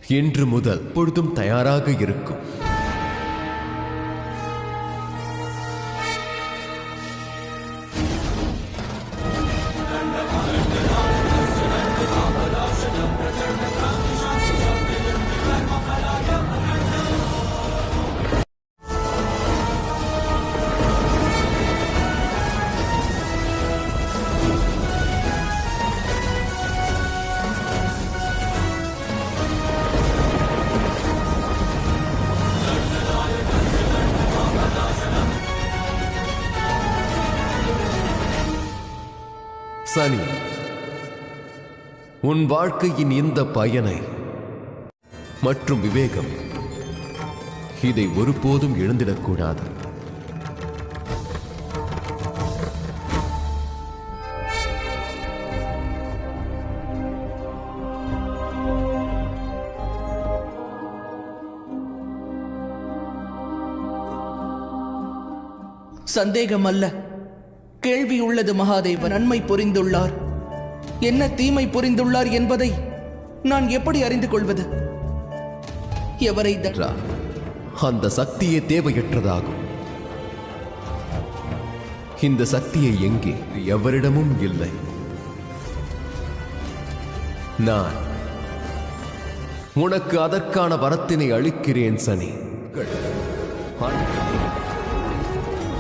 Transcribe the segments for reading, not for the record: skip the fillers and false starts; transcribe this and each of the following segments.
இன்று முதல் பொழுதும் தயாராக இருக்கும். சனி, உன் வாழ்க்கையின் இந்த பயனை மற்றும் விவேகம் இதை ஒருபோதும் இழந்திடக்கூடாது. சந்தேகம் அல்ல, கேள்வி உள்ளது. மகாதேவன் நன்மை புரிந்துள்ளார், என்ன தீமை புரிந்துள்ளார் என்பதை நான் எப்படி அறிந்து கொள்வது? எவரை அந்த சக்தியே தேவையற்றதாகும். இந்த சக்தியை எங்கே எவரிடமும் இல்லை. நான் உனக்கு அதற்கான வரத்தினை அளிக்கிறேன் சனி.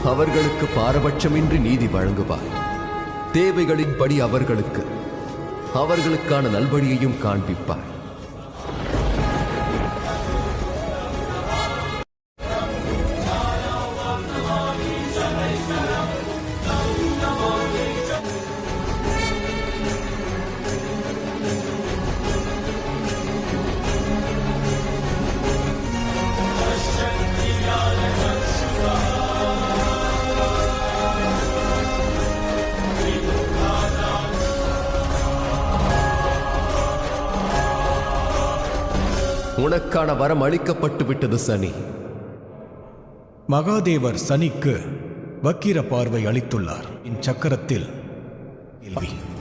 அவர்களுக்கு பாரபட்சமின்றி நீதி வழங்குவார். தேவைகளின்படி அவர்களுக்கான நல்வழியையும் காண்பிப்பார். உனக்கான வரம் அளிக்கப்பட்டு விட்டது சனி. மகாதேவர் சனிக்கு வக்கீர பார்வை அளித்துள்ளார். சக்கரத்தில்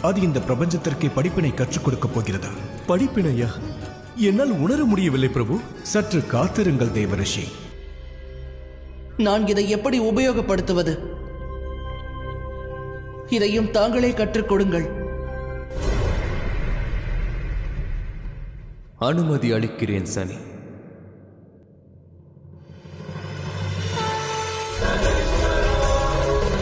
அது இந்த பிரபஞ்சத்திற்கே படிப்பினை கற்றுக் கொடுக்கப் போகிறது. படிப்பினையா? என்னால் உணர முடியவில்லை பிரபு. சற்று காத்திருங்கள் தேவரிஷி. நான் இதை எப்படி உபயோகப்படுத்துவது? இதையும் தாங்களே கற்றுக் கொடுங்கள். அனுமதி அளிக்கிறேன் சனி.